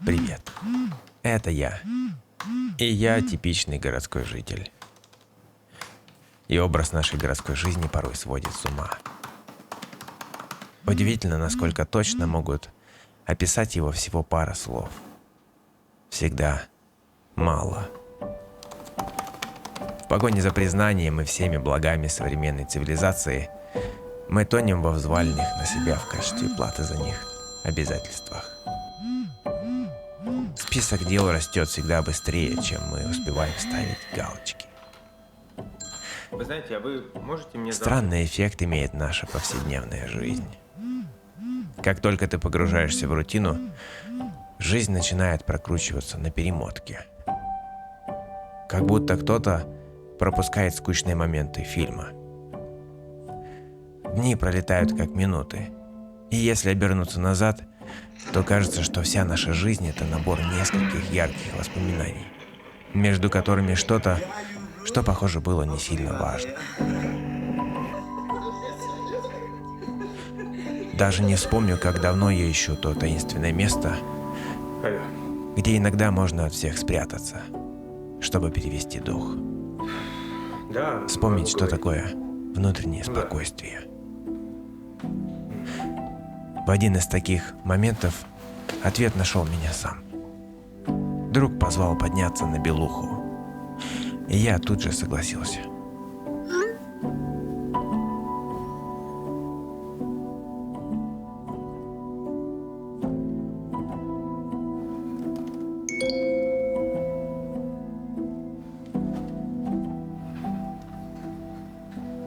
Привет. Это я. И я типичный городской житель. И образ нашей городской жизни порой сводит с ума. Удивительно, насколько точно могут описать его всего пара слов. Всегда мало. В погоне за признанием и всеми благами современной цивилизации мы тонем во взваленных на себя в качестве платы за них обязательствах. Список дел растет всегда быстрее, чем мы успеваем ставить галочки. Вы знаете, а вы можете мне... Странный эффект имеет наша повседневная жизнь. Как только ты погружаешься в рутину, жизнь начинает прокручиваться на перемотке. Как будто кто-то пропускает скучные моменты фильма. Дни пролетают как минуты, и если обернуться назад, то кажется, что вся наша жизнь — это набор нескольких ярких воспоминаний, между которыми что-то, что, похоже, было не сильно важно. Даже не вспомню, как давно я ищу то таинственное место, где иногда можно от всех спрятаться, чтобы перевести дух. Да, Вспомнить, что такое внутреннее спокойствие. В один из таких моментов ответ нашел меня сам. Друг позвал подняться на Белуху, и я тут же согласился.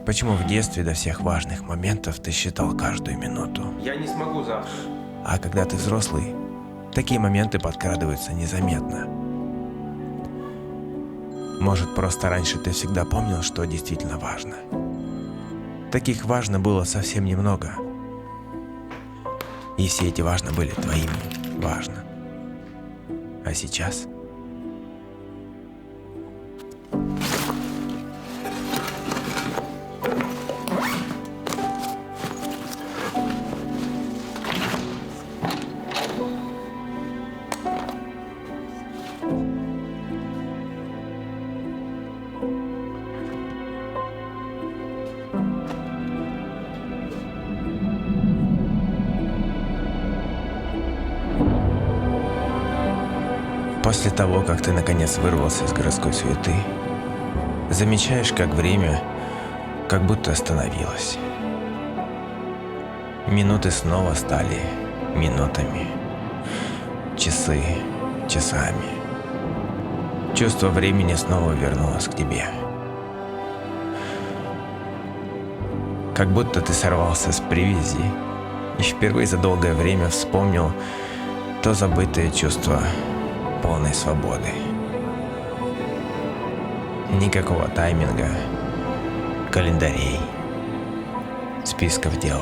Почему в детстве до всех важных моментов ты считал каждую минуту? я не смогу завтра. А когда ты взрослый, такие моменты подкрадываются незаметно. Может, просто раньше ты всегда помнил, что действительно важно. Таких важно было совсем немного. И все эти важно были твоими важно. А сейчас? После того, как ты наконец вырвался из городской суеты, замечаешь, как время как будто остановилось. Минуты снова стали минутами, часы часами. Чувство времени снова вернулось к тебе. Как будто ты сорвался с привязи и впервые за долгое время вспомнил то забытое чувство полной свободы. Никакого тайминга, календарей, списков дел.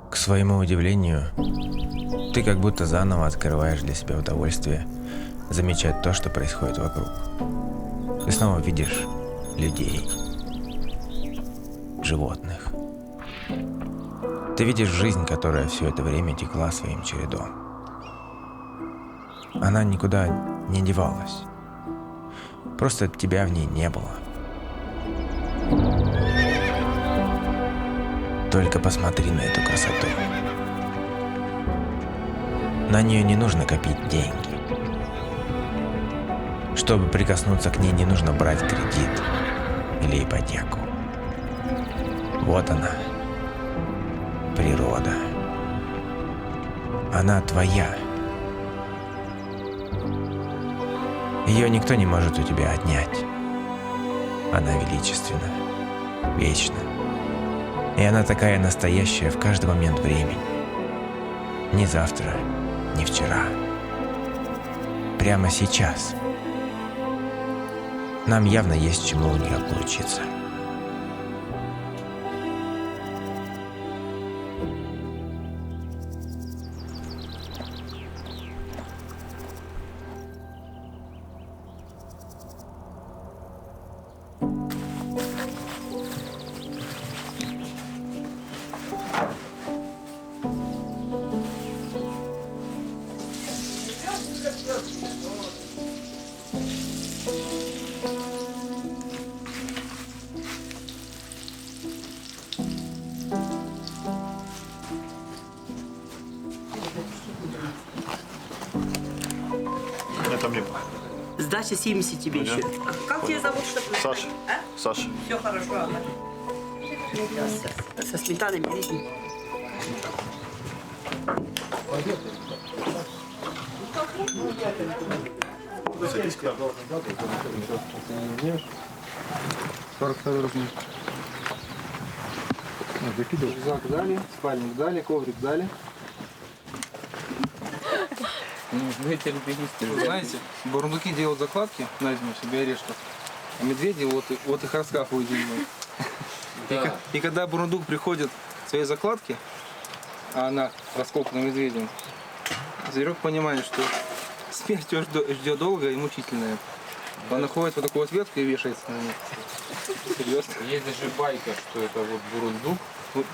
К своему удивлению, ты как будто заново открываешь для себя удовольствие замечать то, что происходит вокруг. Ты снова видишь людей, животных. Ты видишь жизнь, которая все это время текла своим чередом. Она никуда не девалась. Просто тебя в ней не было. Только посмотри на эту красоту. На нее не нужно копить деньги. Чтобы прикоснуться к ней, не нужно брать кредит или ипотеку. Вот она, природа. Она твоя. Ее никто не может у тебя отнять. Она величественна, вечна. И она такая настоящая в каждый момент времени. Ни завтра, ни вчера. Прямо сейчас. Нам явно есть чему у нее поучиться. Самим. Сдача 70 тебе еще. Как тебя зовут, чтобы... Саша. А? Саша. Все хорошо, ага. Со сметаной берите. Садись к нам. 42 размер. Рюкзак дали, спальник дали, коврик дали. Знаете, бурундуки делают закладки на зиму себе орешков, а медведи вот их раскапывают зимой. И когда бурундук приходит к своей закладке, а она раскопана медведем, зверек понимает, что смерть его ждет долгая и мучительная. Он находит вот такую вот ветку и вешается на ней. Серьезно? Есть даже байка, что это вот бурундук.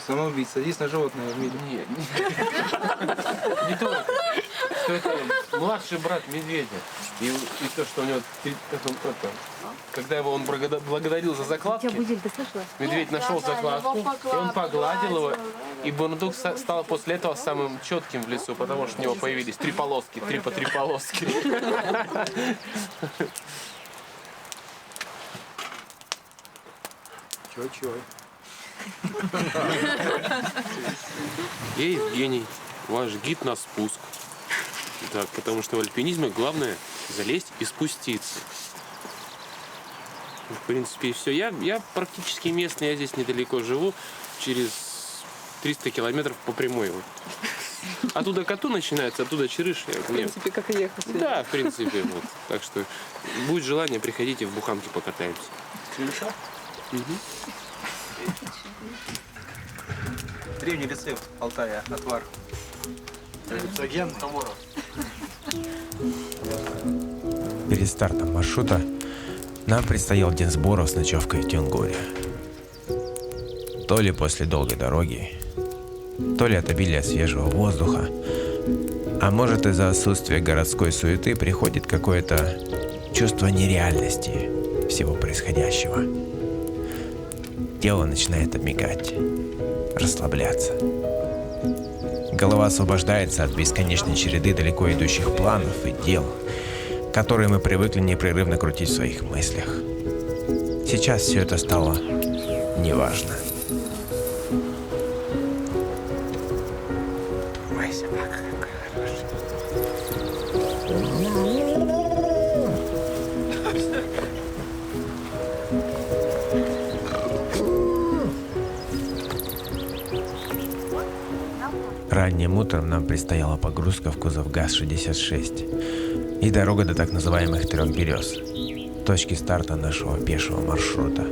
Самоубийца. Единственное животное в мире. Нет, не только. Что это младший брат медведя. И то, что у него, когда его он благодарил за закладки, медведь нашел закладку, и он погладил его. И бурундук стал после этого самым четким в лесу, потому что у него появились три полоски, три по три полоски. Чё-чё. Я Евгений, ваш гид на спуск. Так, потому что в альпинизме главное залезть и спуститься. В принципе, и все. Я практически местный, я здесь недалеко живу, через 300 километров по прямой. Вот. Оттуда Кату начинается, оттуда Черыш. В принципе, как и ехать. Да, в принципе. Вот. Так что будет желание, приходите в Буханке покатаемся. Череша? Древний рецепт Алтая, отвар. Рецогенный. Перед стартом маршрута нам предстоял день сборов с ночевкой в Тюнгуре. То ли после долгой дороги, то ли от обилия свежего воздуха, а может из-за отсутствия городской суеты приходит какое-то чувство нереальности всего происходящего. Тело начинает обмекать, расслабляться. Голова освобождается от бесконечной череды далеко идущих планов и дел, которые мы привыкли непрерывно крутить в своих мыслях. Сейчас все это стало неважно. Моя собака какая хорошая. Ранним утром нам предстояла погрузка в кузов ГАЗ-66 и дорога до так называемых Трех Берез, точки старта нашего пешего маршрута.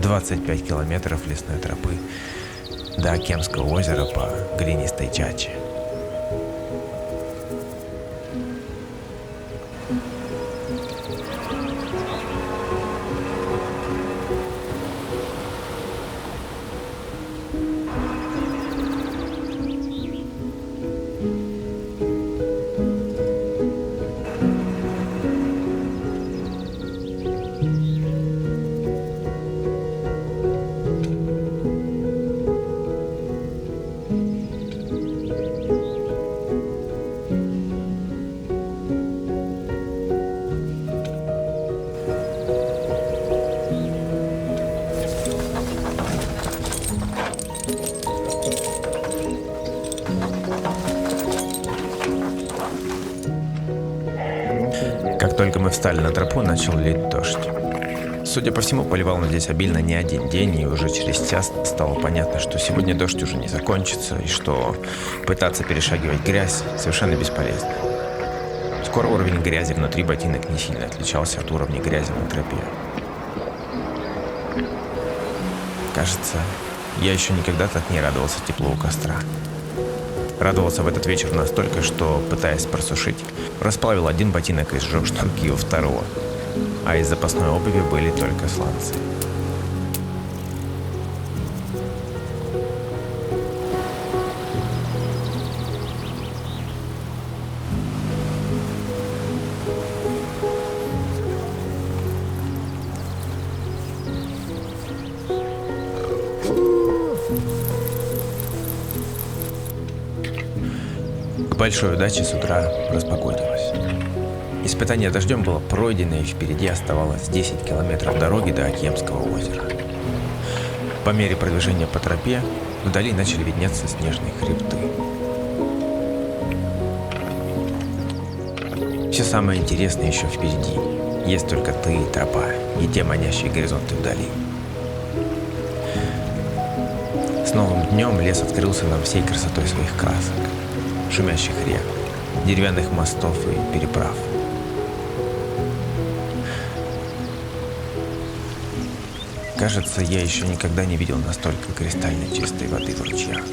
25 километров лесной тропы до Акемского озера по глинистой чаче. Как только мы встали на тропу, начал лить дождь. Судя по всему, поливал он здесь обильно не один день, и уже через час стало понятно, что сегодня дождь уже не закончится, и что пытаться перешагивать грязь совершенно бесполезно. Скоро уровень грязи внутри ботинок не сильно отличался от уровня грязи на тропе. Кажется, я еще никогда так не радовался теплу у костра. Радовался в этот вечер настолько, что, пытаясь просушить, расплавил один ботинок и сжег шнурки у второго, а из запасной обуви были только сланцы. К большой удаче с утра распогодилось. Испытание дождем было пройдено, и впереди оставалось 10 километров дороги до Акемского озера. По мере продвижения по тропе вдали начали виднеться снежные хребты. Все самое интересное еще впереди. Есть только ты и тропа, и те манящие горизонты вдали. С новым днем лес открылся нам всей красотой своих красок, шумящих рек, деревянных мостов и переправ. Кажется, я еще никогда не видел настолько кристально чистой воды в ручьях.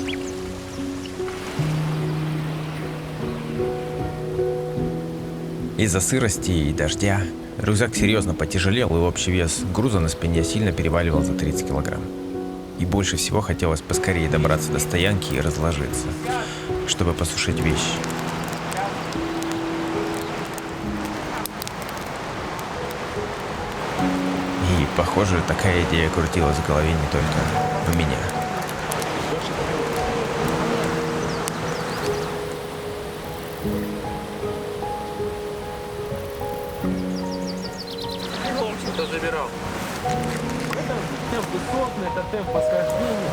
Из-за сырости и дождя рюкзак серьезно потяжелел, и общий вес груза на спине сильно переваливал за 30 килограмм. И больше всего хотелось поскорее добраться до стоянки и разложиться, чтобы посушить вещи. И, похоже, такая идея крутилась в голове не только у меня. Кто забирал? Это темп высотный, это темп восхождения.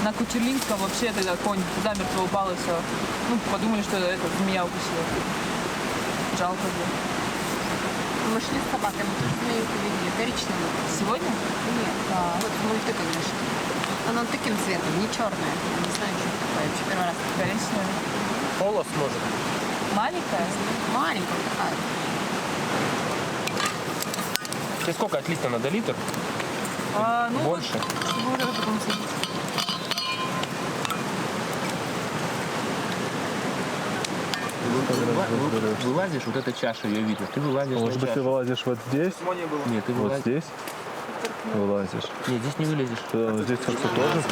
На Кучерлинском вообще тогда конь замертво упал и все. Ну, подумали, что это змея укусила. Жалко было. Мы шли с собакой, мы тоже змею увидели, коричневую. Сегодня? Нет, вот в мультиках лишь. Она таким цветом, не черная. Не знаю, что это такое. Вообще первый раз. Коричневая. Полос может. Маленькая? Маленькая такая. Тебе сколько от листа надо? Литр? Ну, Больше? Вот это потом садить. Вылазишь, вот эта чаша, ее видно. Ты вылазишь. Может быть, ты вылазишь вот здесь? Нет, ты Вот вылазишь. здесь? Вылазишь. Нет, здесь не вылезешь. Здесь как-то тоже?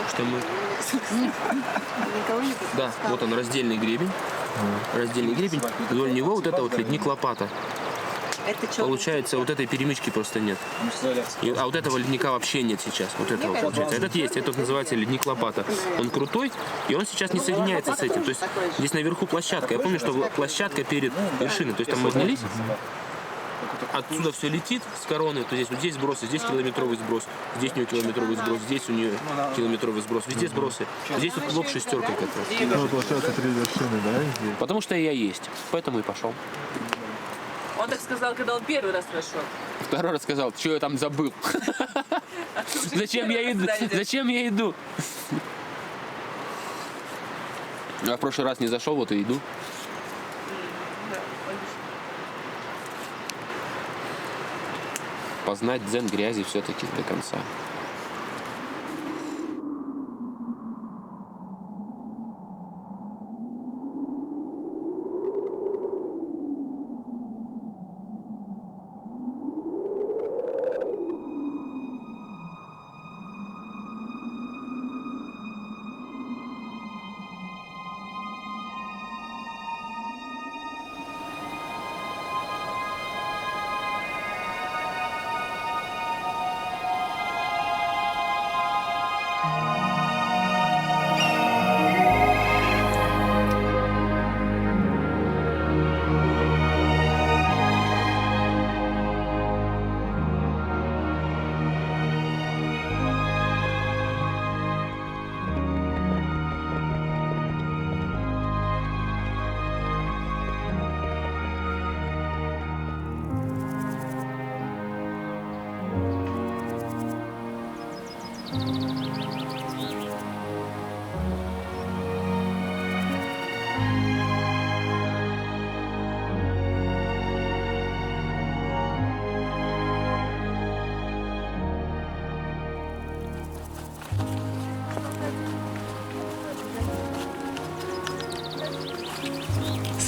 Что мы... Никого не Да, вот он, раздельный гребень. Раздельный гребень. Вдоль него вот это вот ледник лопата. Это что? Получается, вот этой перемычки просто нет. А вот этого ледника вообще нет сейчас. Вот этого получается. Этот есть, этот называется ледник лопата. Он крутой, и он сейчас не соединяется с этим. То есть здесь наверху площадка. Я помню, что площадка перед вершиной. То есть там мы поднялись, отсюда все летит с короны, то здесь вот здесь сбросы, здесь километровый сброс, здесь у нее километровый сброс, здесь у нее километровый сброс, везде сбросы. Здесь вот блок шестерка как раз. Ну, получается 3 вершины, да? Здесь? Потому что я есть, поэтому и пошел. Он так сказал, когда он первый раз прошел. Второй раз сказал, что я там забыл. Зачем я иду? Зачем я иду? Я в прошлый раз не зашел, вот и иду. Познать дзен грязи все-таки до конца.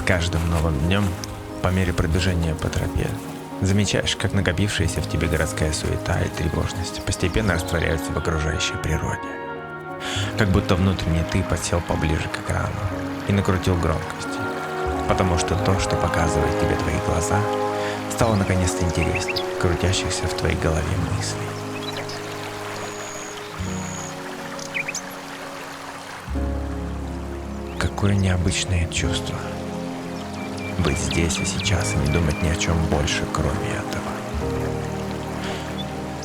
каждым новым днем, по мере продвижения по тропе, замечаешь, как накопившаяся в тебе городская суета и тревожность постепенно растворяются в окружающей природе. Как будто внутренний ты подсел поближе к экрану и накрутил громкости, потому что то, что показывают тебе твои глаза, стало наконец-то интереснее крутящихся в твоей голове мыслей. Какое необычное чувство — быть здесь и сейчас и не думать ни о чем больше, кроме этого.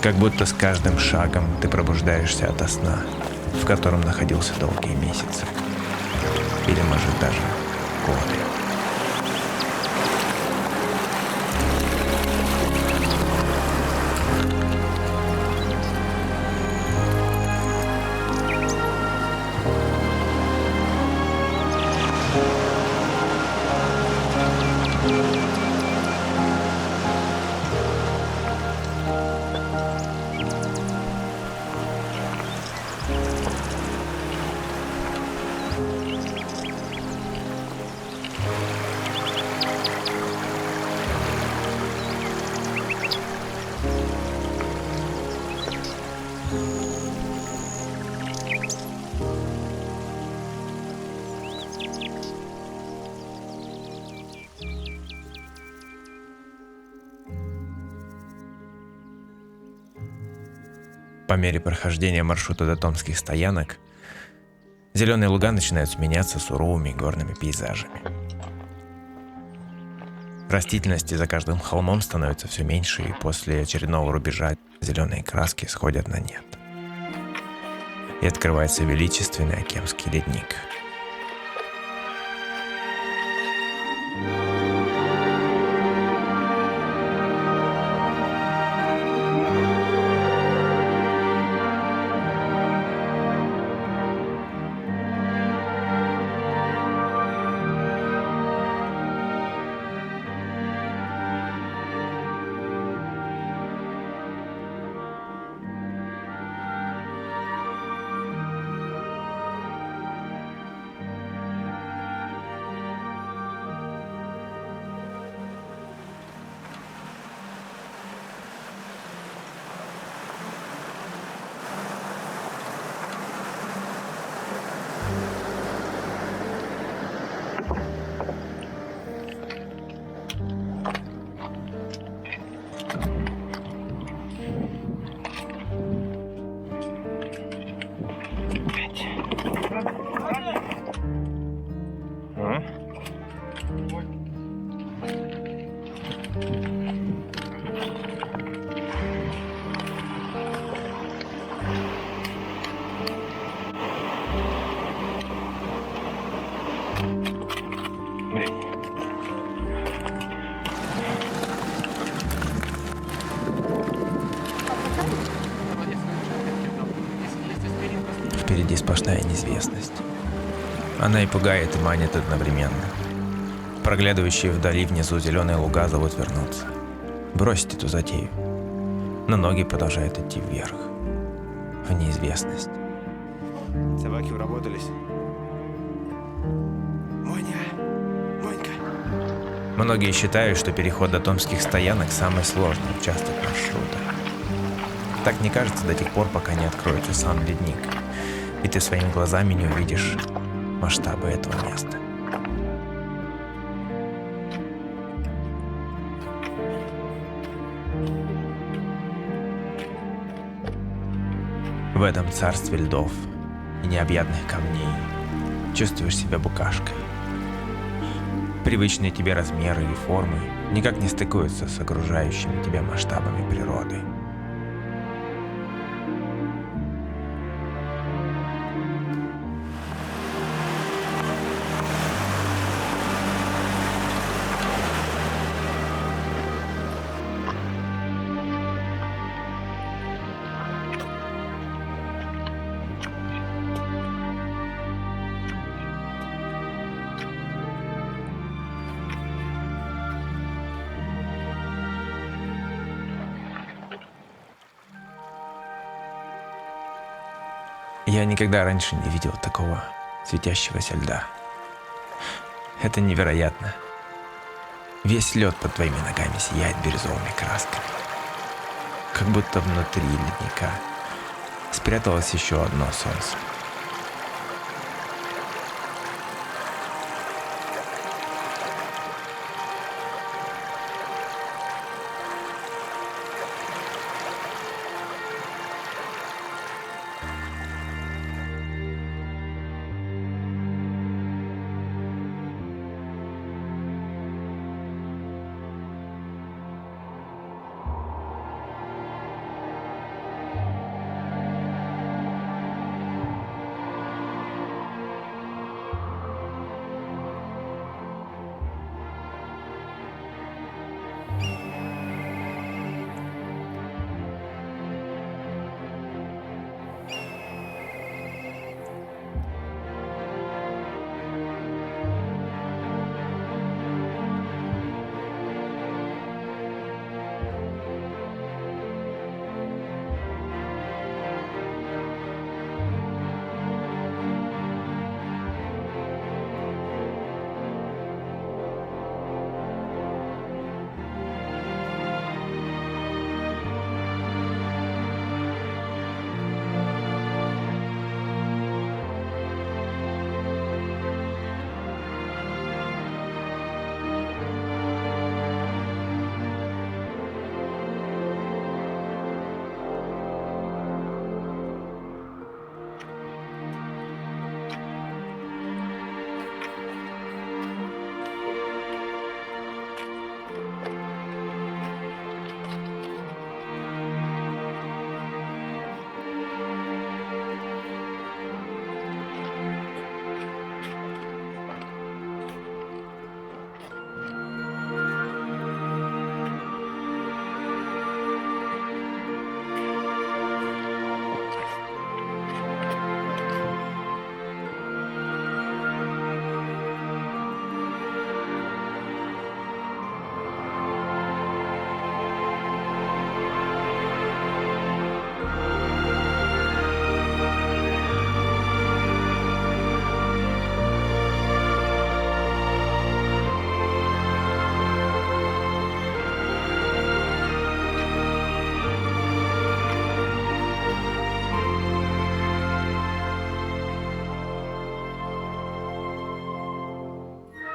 Как будто с каждым шагом ты пробуждаешься ото сна, в котором находился долгие месяцы. Или, может, даже годы. По мере прохождения маршрута до томских стоянок, зеленые луга начинают сменяться суровыми горными пейзажами. Растительности за каждым холмом становится все меньше, и после очередного рубежа зеленые краски сходят на нет. И открывается величественный Акемский ледник. Впереди сплошная неизвестность. Она и пугает, и манит одновременно. Проглядывающие вдали внизу зеленые луга зовут вернуться. Бросить эту затею. Но ноги продолжают идти вверх. В неизвестность. Собаки уработались. Монька. Многие считают, что переход до томских стоянок самый сложный участок маршрута. Так не кажется до тех пор, пока не откроется сам ледник, и ты своими глазами не увидишь масштабы этого места. В этом царстве льдов и необъятных камней чувствуешь себя букашкой. Привычные тебе размеры и формы никак не стыкуются с окружающими тебя масштабами природы. Я никогда раньше не видел такого светящегося льда. Это невероятно. Весь лед под твоими ногами сияет бирюзовыми красками. Как будто внутри ледника спряталось еще одно солнце.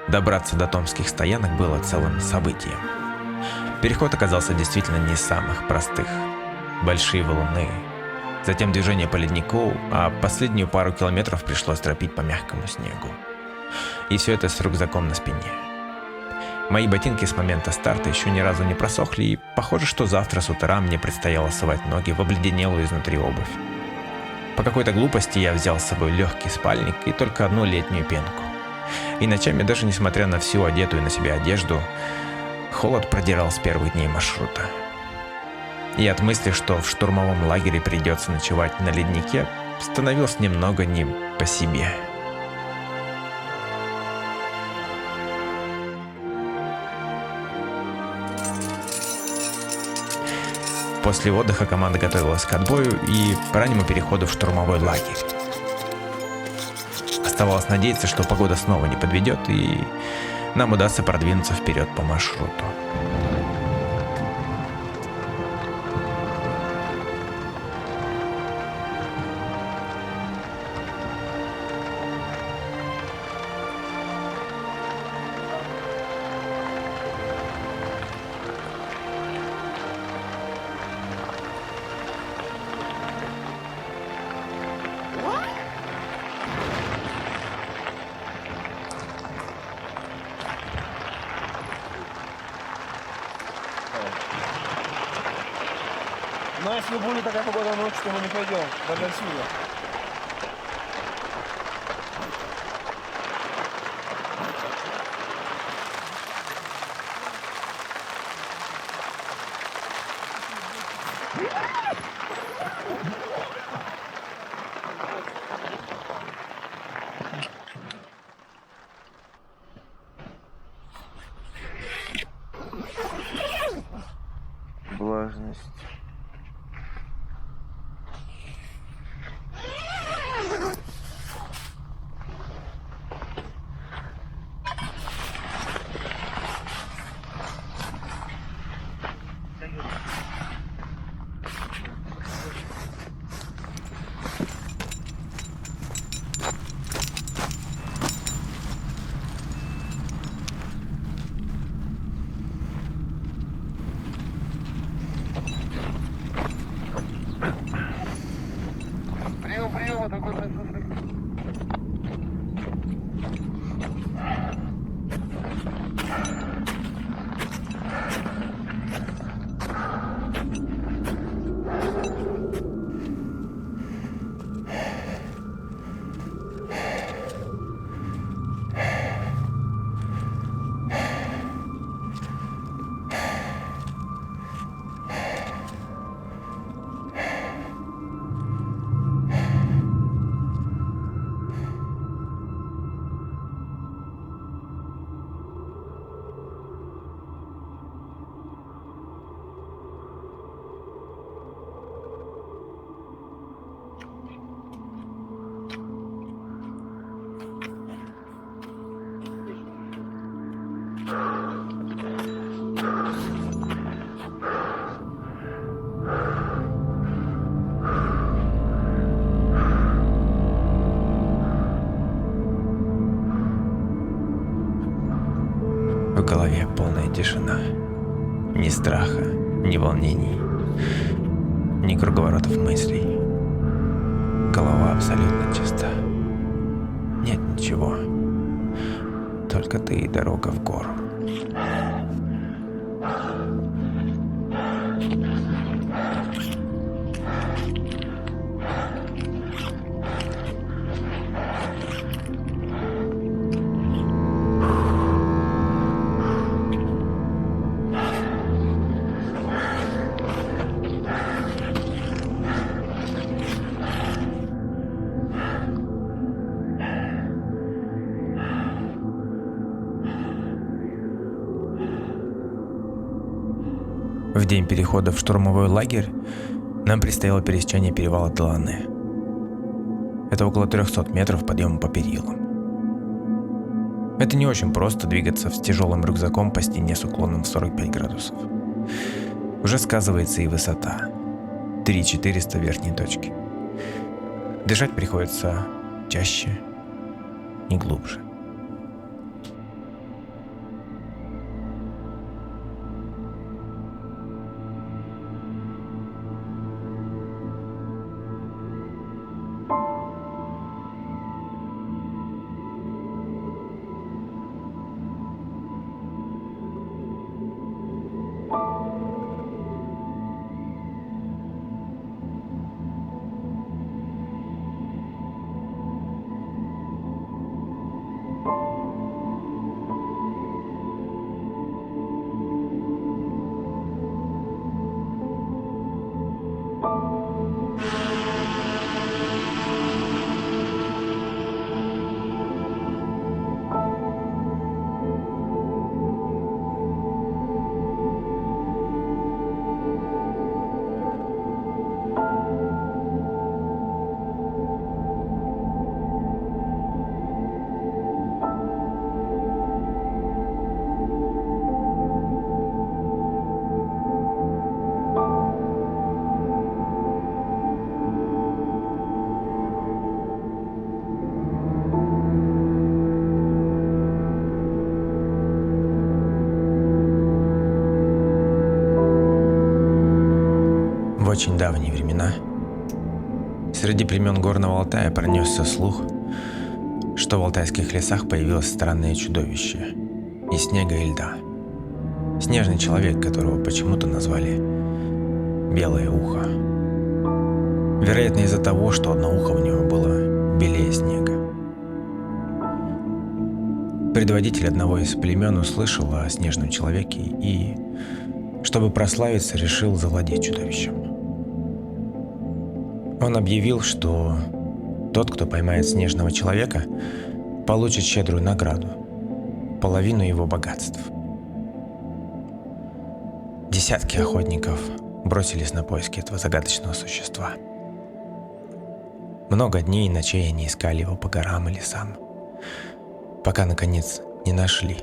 Добраться до томских стоянок было целым событием. Переход оказался действительно не из самых простых. Большие валуны, затем движение по леднику, а последнюю пару километров пришлось тропить по мягкому снегу. И все это с рюкзаком на спине. Мои ботинки с момента старта еще ни разу не просохли, и похоже, что завтра с утра мне предстояло совать ноги в обледенелую изнутри обувь. По какой-то глупости я взял с собой легкий спальник и только одну летнюю пенку. И ночами, даже несмотря на всю одетую на себя одежду, холод продирал с первых дней маршрута. И от мысли, что в штурмовом лагере придется ночевать на леднике, становилось немного не по себе. После отдыха команда готовилась к отбою и раннему переходу в штурмовой лагерь. Оставалось надеяться, что погода снова не подведет, и нам удастся продвинуться вперед по маршруту. Но если будет такая погода ночью, то мы не пойдем даже отсюда. Влажность. голове полная тишина. Ни страха, ни волнений, ни круговоротов мыслей. Голова абсолютно чиста. Нет ничего. Только ты и дорога в гору. В день перехода в штурмовой лагерь нам предстояло пересечение перевала Делане. Это около 300 метров подъема по перилам. Это не очень просто двигаться с тяжелым рюкзаком по стене с уклоном в 45 градусов. Уже сказывается и высота. 3400 верхней точки. Дышать приходится чаще и глубже. В очень давние времена среди племен Горного Алтая пронесся слух, что в алтайских лесах появилось странное чудовище из снега и льда. Снежный человек, которого почему-то назвали Белое Ухо. Вероятно, из-за того, что одно ухо у него было белее снега. Предводитель одного из племен услышал о снежном человеке и, чтобы прославиться, решил завладеть чудовищем. Он объявил, что тот, кто поймает снежного человека, получит щедрую награду – половину его богатств. Десятки охотников бросились на поиски этого загадочного существа. Много дней и ночей они искали его по горам и лесам, пока, наконец, не нашли.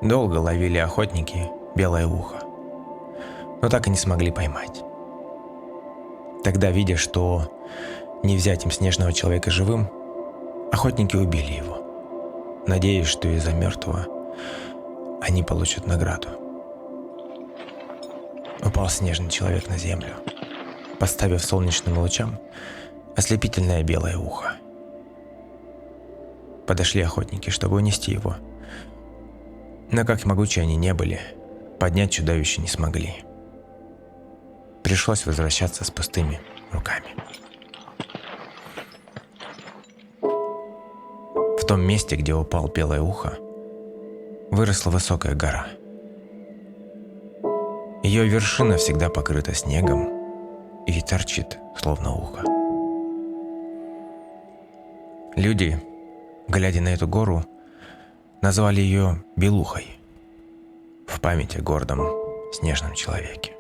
Долго ловили охотники Белое Ухо, но так и не смогли поймать. Тогда, видя, что не взять им снежного человека живым, охотники убили его, надеясь, что из-за мертвого они получат награду. Упал снежный человек на землю, поставив солнечным лучам ослепительное белое ухо. Подошли охотники, чтобы унести его, но как могучи они не были, поднять чудовище не смогли. Пришлось возвращаться с пустыми руками. В том месте, где упал Белое Ухо, выросла высокая гора. Ее вершина всегда покрыта снегом и торчит, словно ухо. Люди, глядя на эту гору, назвали ее Белухой в память о гордом снежном человеке.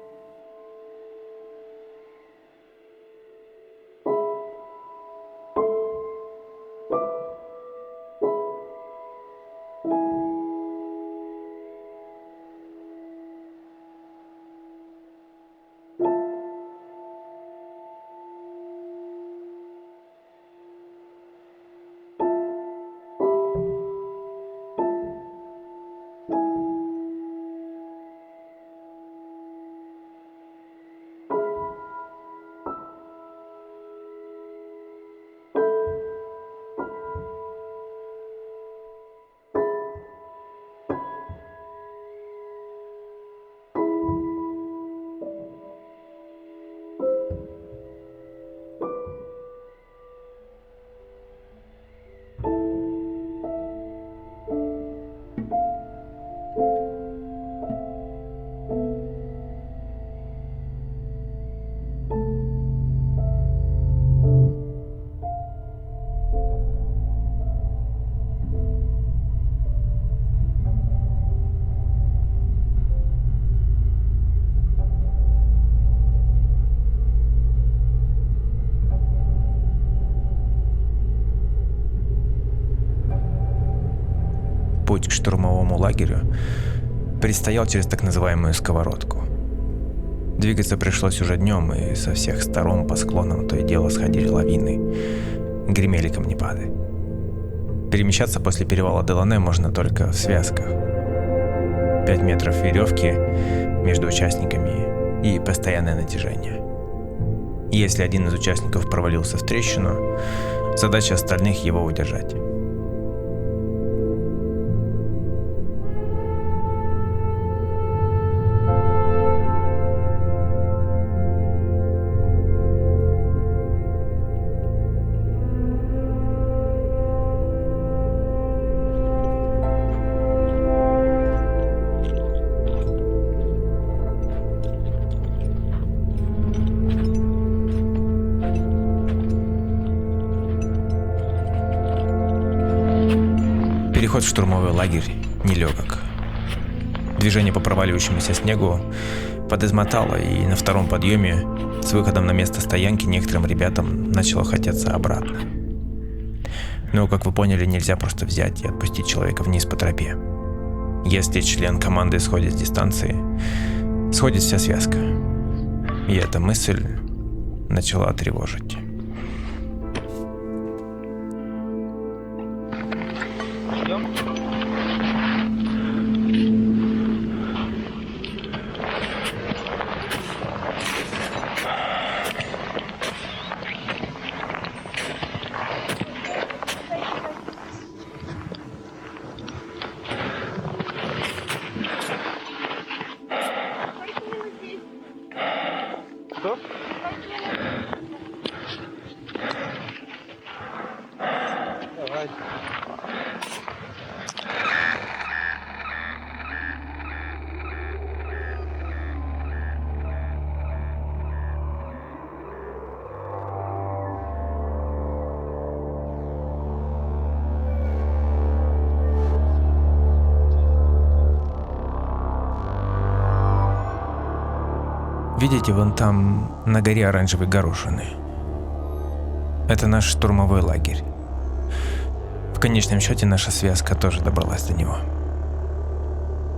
путь к штурмовому лагерю предстоял через так называемую сковородку. Двигаться пришлось уже днем, и со всех сторон по склонам то и дело сходили лавины, гремели камнепады. Перемещаться после перевала Делане можно только в связках. 5 метров веревки между участниками и постоянное натяжение. Если один из участников провалился в трещину, задача остальных его удержать. Переход в штурмовой лагерь нелегок. Движение по проваливающемуся снегу подизмотало, и на втором подъеме с выходом на место стоянки некоторым ребятам начало хотеться обратно. Но, как вы поняли, нельзя просто взять и отпустить человека вниз по тропе. Если член команды сходит с дистанции, сходит вся связка. И эта мысль начала тревожить. Что? Давай. Видите, вон там на горе оранжевой горошины. Это наш штурмовой лагерь. В конечном счете наша связка тоже добралась до него.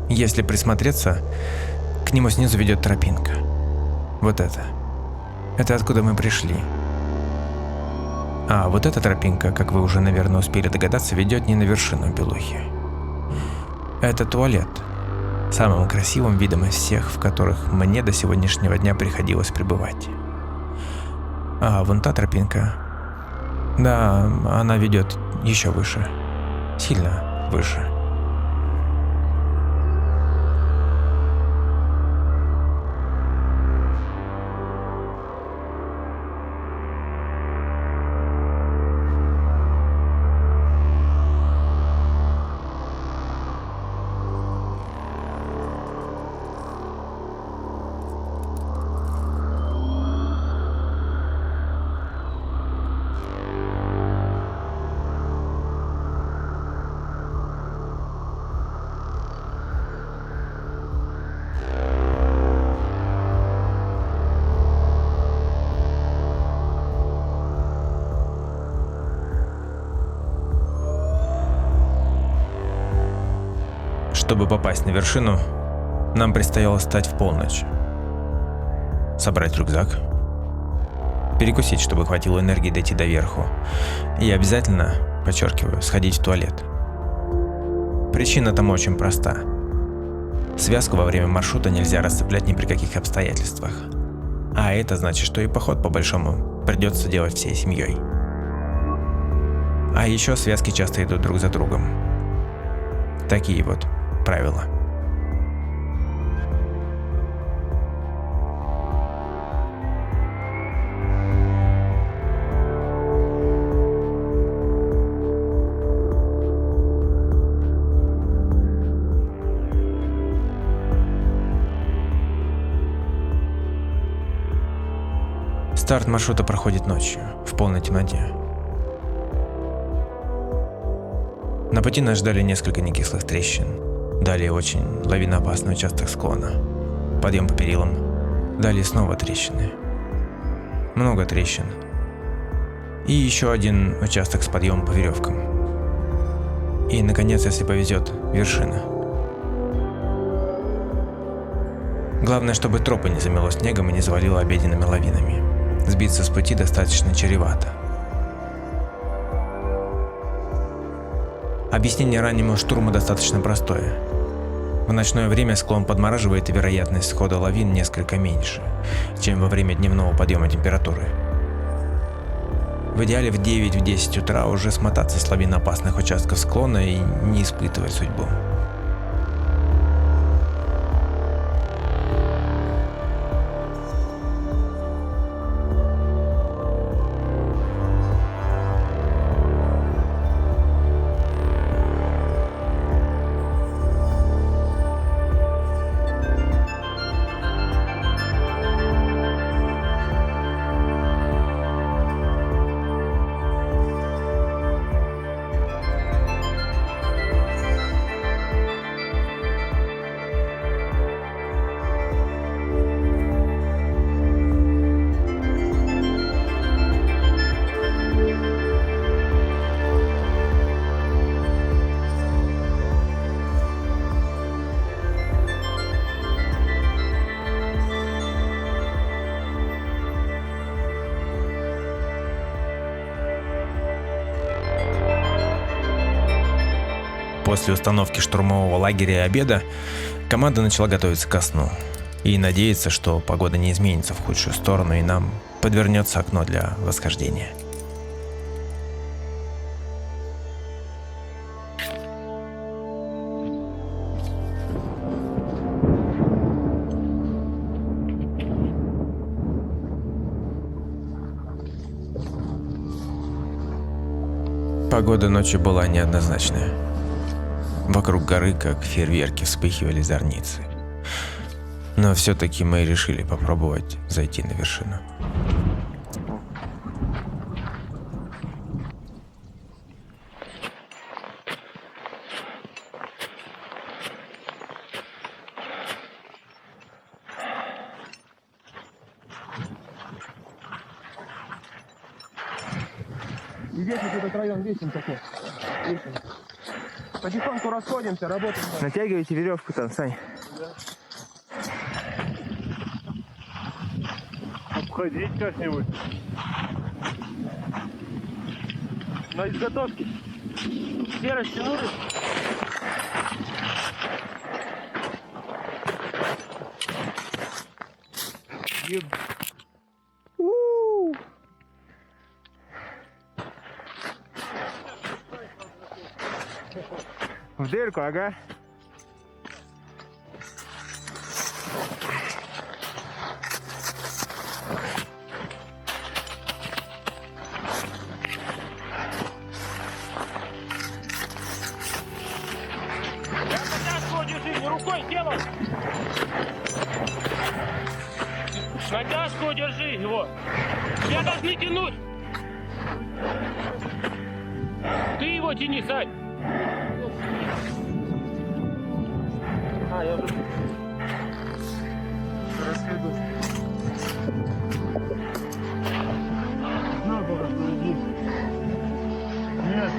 Если присмотреться, к нему снизу ведет тропинка. Вот это. Это откуда мы пришли. А вот эта тропинка, как вы уже, наверное, успели догадаться, ведет не на вершину Белухи. Это туалет. Самым красивым видом из всех, в которых мне до сегодняшнего дня приходилось пребывать. А вон та тропинка, да, она ведет еще выше, сильно выше. Чтобы попасть на вершину, нам предстояло встать в полночь, собрать рюкзак, перекусить, чтобы хватило энергии дойти до верху, и обязательно, подчеркиваю, сходить в туалет. Причина там очень проста. Связку во время маршрута нельзя расцеплять ни при каких обстоятельствах. А это значит, что и поход по-большому придется делать всей семьей. А еще связки часто идут друг за другом. Такие вот правила. Старт маршрута проходит ночью, в полной темноте. На пути нас ждали несколько некислых трещин. Далее очень лавиноопасный участок склона. Подъем по перилам. Далее снова трещины. Много трещин. И еще один участок с подъемом по веревкам. И, наконец, если повезет, вершина. Главное, чтобы тропы не замело снегом и не завалило обеденными лавинами. Сбиться с пути достаточно чревато. Объяснение раннему штурму достаточно простое. В ночное время склон подмораживает, и вероятность схода лавин несколько меньше, чем во время дневного подъема температуры. В идеале в 9-10 утра уже смотаться с лавиноопасных участков склона и не испытывать судьбу. После установки штурмового лагеря и обеда команда начала готовиться ко сну и надеяться, что погода не изменится в худшую сторону и нам подвернется окно для восхождения. Погода ночью была неоднозначная. Вокруг горы, как фейерверки, вспыхивали зорницы. Но все-таки мы решили попробовать зайти на вершину. Весь этот район весен такой. Весен. Потихоньку расходимся, работаем. Натягивайте веревку там, Сань. Обходить как-нибудь. На изготовке. Все растянули. В дырку, ага. Натяжку держи, не рукой, телом. Натяжку держи его. Тебя должны тянуть. Ты его тяни, Сань. Я уже расследую. На было, иди. Нет.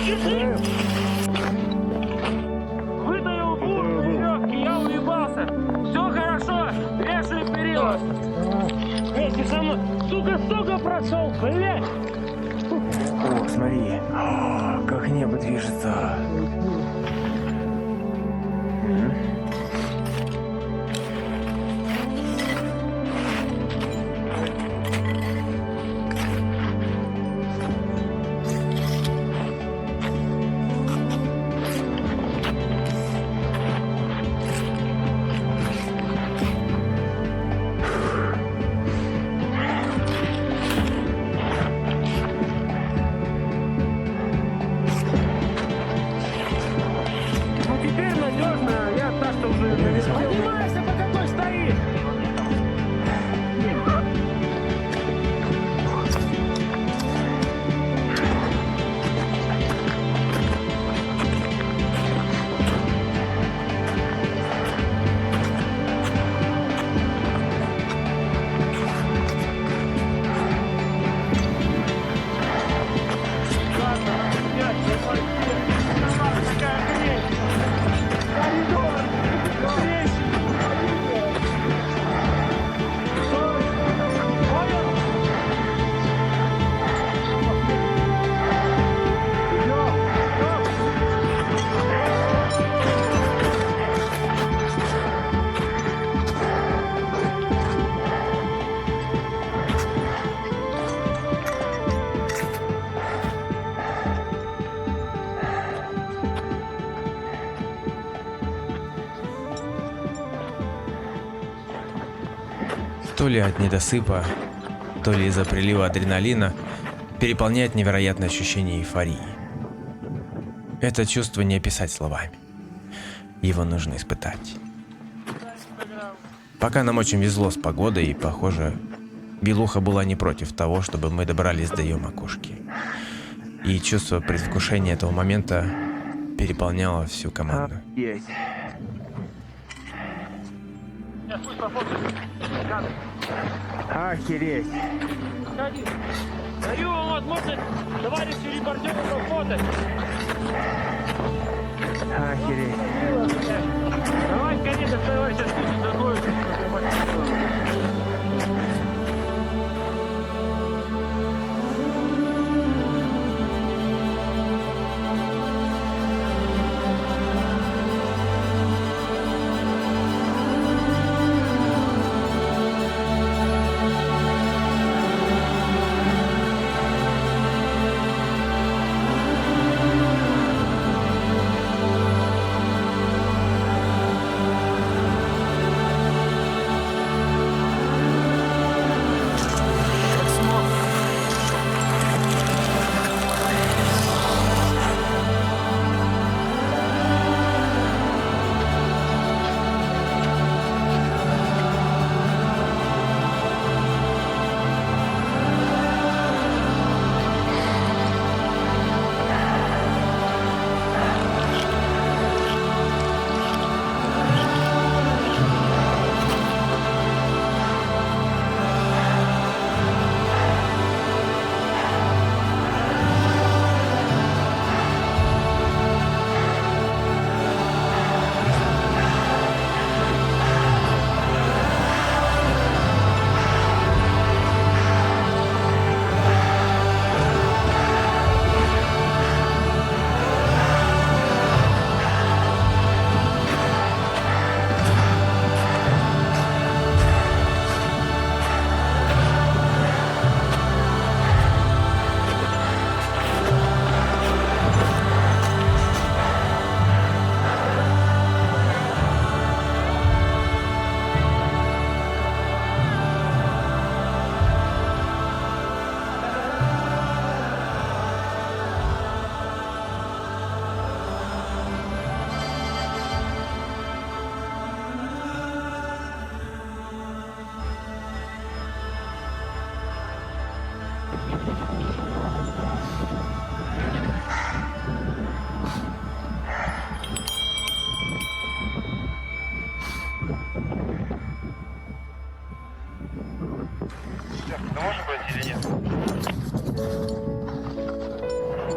Держи! Вытащил бур веревки, я уебался. Все хорошо, вешай перила. Вместе со мной. Сука прошел, блядь! О, смотри, как небо движется. То ли от недосыпа, то ли из-за прилива адреналина, переполняет невероятное ощущение эйфории. Это чувство не описать словами. Его нужно испытать. Пока нам очень везло с погодой, и, похоже, Белуха была не против того, чтобы мы добрались до ее макушки. И чувство предвкушения этого момента переполняло всю команду. Есть. Охереть. Даю вам возможность, товарищи репортеры, пофотать. Охереть. Давай, конечно, товарищ, спустим другую.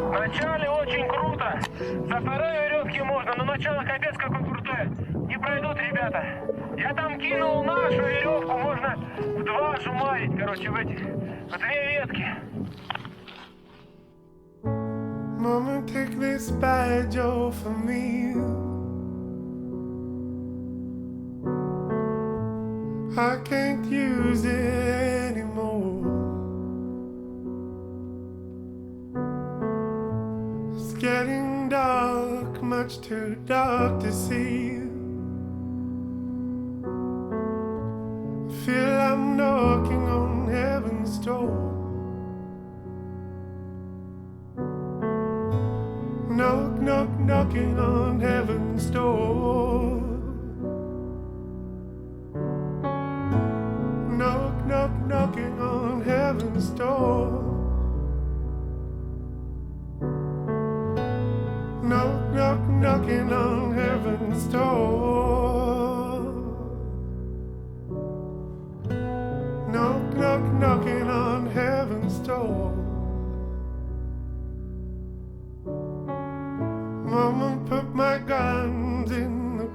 Вначале очень круто. Со второй веревки можно, но начало капец какой крутой. Не пройдут ребята. Я там кинул нашу веревку, можно в два жумарить, короче, в две ветки. Mama, take this badge off of me. I can't use it anymore. It's getting dark, much too dark to see. I feel I'm knocking on heaven's door. Knock, knock, knocking on heaven's door. Knock, knock, knocking on heaven's door. Knock, knock, knocking on heaven's door. Knock, knock, knocking on heaven's door. Mama put my guns in the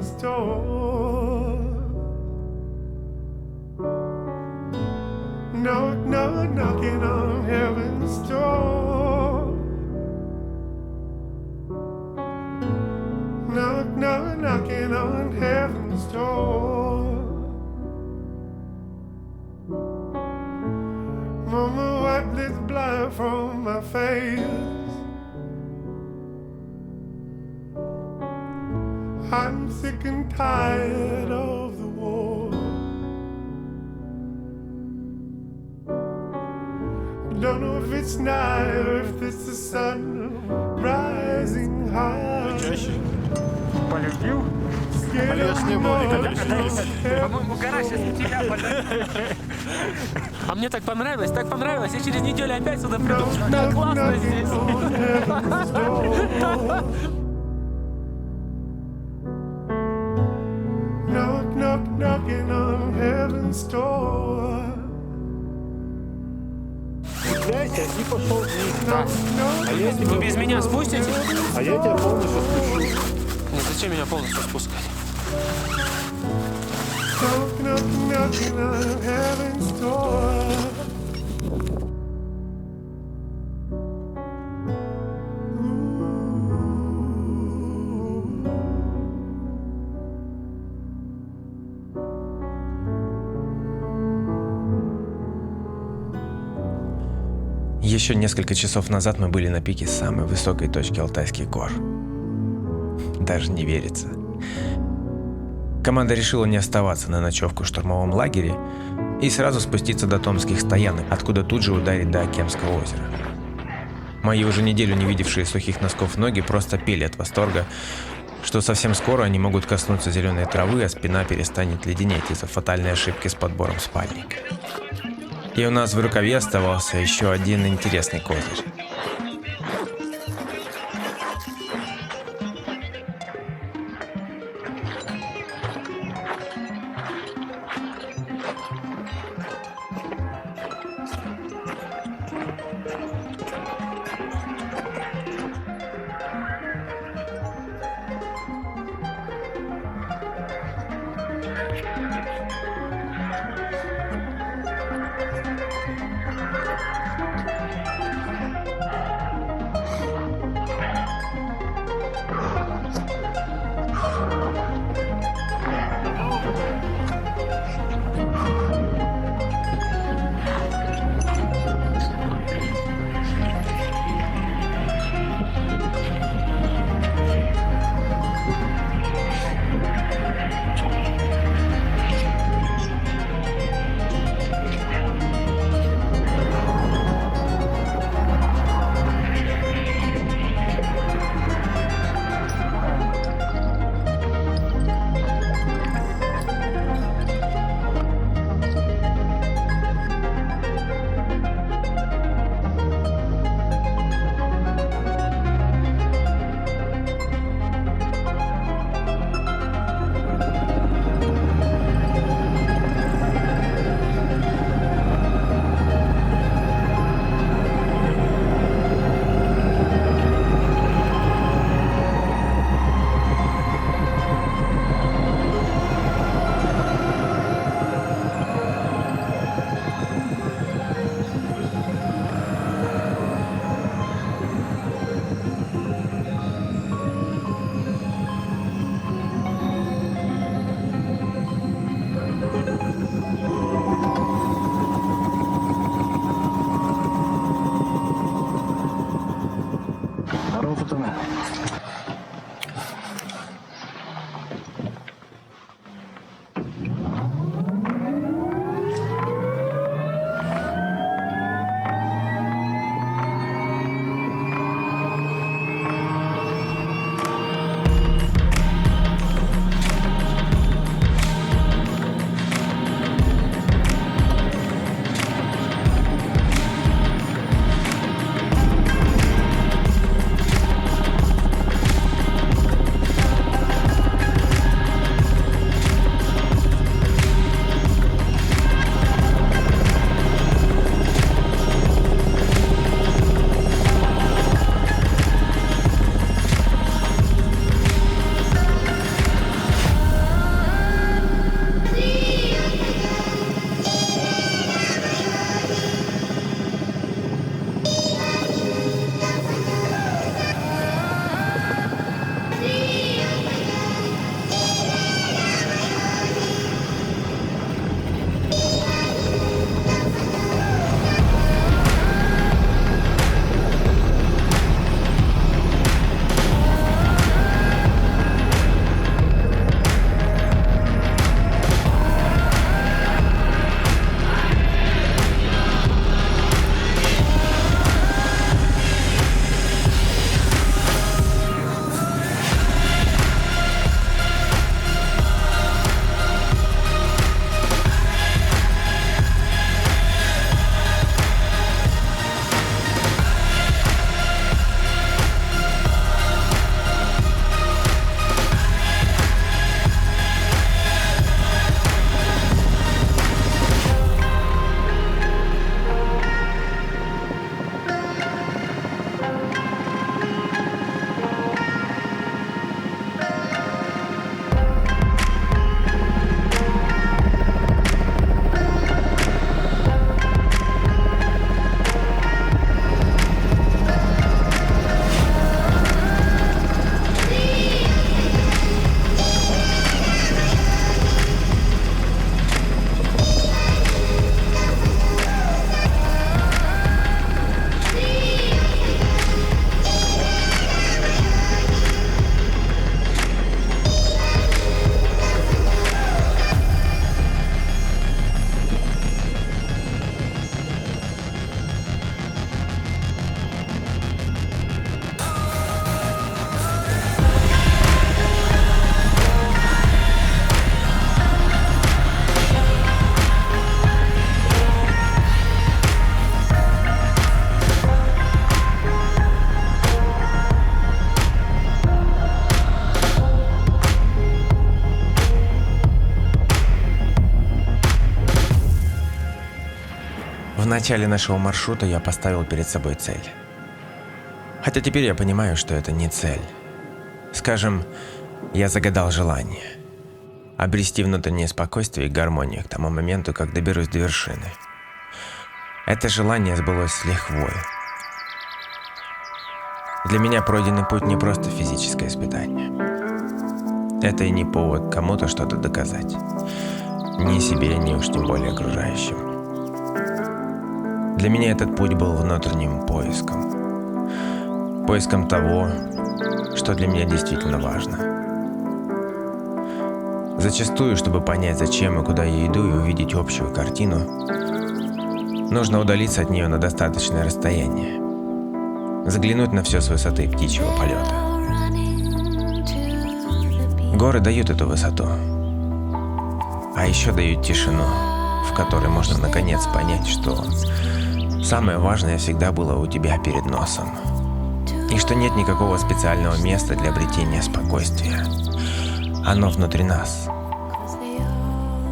heaven's door. Knock, knock, knocking on heaven's door. Knock, knock, knocking on heaven's door. Mama, wipe this blood from my face. I'm sick and tired of the war. Don't know if it's night or if it's the sun rising high. Полюбил? По-моему, гора сейчас на тебя полюбит. А мне так понравилось, я через неделю опять сюда приду. Так классно здесь. Knock, knock, knocking on heaven's door. Дайте и пошел вниз. А я Вы без меня спустите? А я тебя полностью спущу. Нет, зачем меня полностью спускать? knock, knock, knocking on heaven's door. Еще несколько часов назад мы были на пике самой высокой точки Алтайских гор. Даже не верится. Команда решила не оставаться на ночевку в штурмовом лагере и сразу спуститься до Томских стоянок, откуда тут же ударить до Акемского озера. Мои уже неделю не видевшие сухих носков ноги просто пели от восторга, что совсем скоро они могут коснуться зеленой травы, а спина перестанет леденеть из-за фатальной ошибки с подбором спальника. И у нас в рукаве оставался еще один интересный козырь. начале нашего маршрута я поставил перед собой цель. Хотя теперь я понимаю, что это не цель. Скажем, я загадал желание. Обрести внутреннее спокойствие и гармонию к тому моменту, как доберусь до вершины. Это желание сбылось с лихвой. Для меня пройденный путь не просто физическое испытание. Это и не повод кому-то что-то доказать. Ни себе, ни уж тем более окружающим. Для меня этот путь был внутренним поиском. Поиском того, что для меня действительно важно. Зачастую, чтобы понять, зачем и куда я иду, и увидеть общую картину, нужно удалиться от нее на достаточное расстояние. Заглянуть на все с высоты птичьего полета. Горы дают эту высоту. А еще дают тишину, в которой можно наконец понять, что самое важное всегда было у тебя перед носом. И что нет никакого специального места для обретения спокойствия. Оно внутри нас.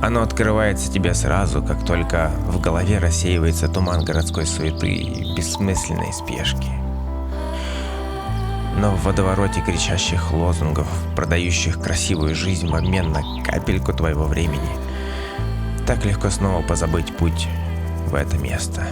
Оно открывается тебе сразу, как только в голове рассеивается туман городской суеты и бессмысленной спешки. Но в водовороте кричащих лозунгов, продающих красивую жизнь в обмен на капельку твоего времени, так легко снова позабыть путь в это место.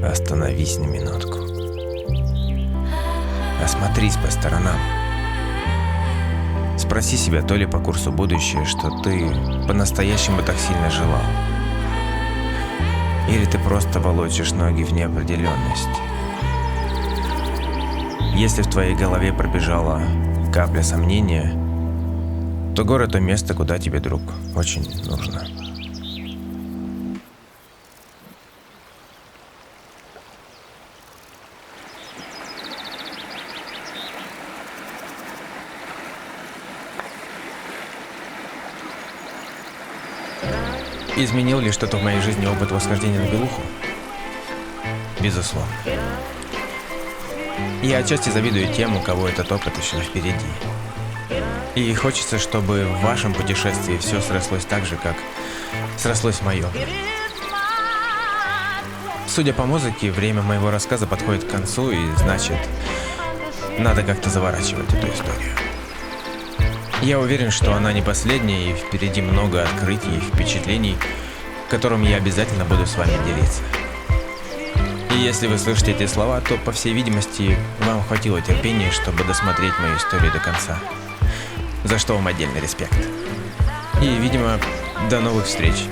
Остановись на минутку. Осмотрись по сторонам. Спроси себя то ли по курсу будущее, что ты по-настоящему так сильно желал. Или ты просто волочишь ноги в неопределенность. Если в твоей голове пробежала капля сомнения, то город — то место, куда тебе, друг, очень нужно. Изменил ли что-то в моей жизни опыт восхождения на Белуху? Безусловно. Я отчасти завидую тем, у кого этот опыт еще впереди. И хочется, чтобы в вашем путешествии все срослось так же, как срослось в моем. Судя по музыке, время моего рассказа подходит к концу, и значит, надо как-то заворачивать эту историю. Я уверен, что она не последняя, и впереди много открытий и впечатлений, которыми я обязательно буду с вами делиться. И если вы слышите эти слова, то, по всей видимости, вам хватило терпения, чтобы досмотреть мою историю до конца. За что вам отдельный респект. И, видимо, до новых встреч.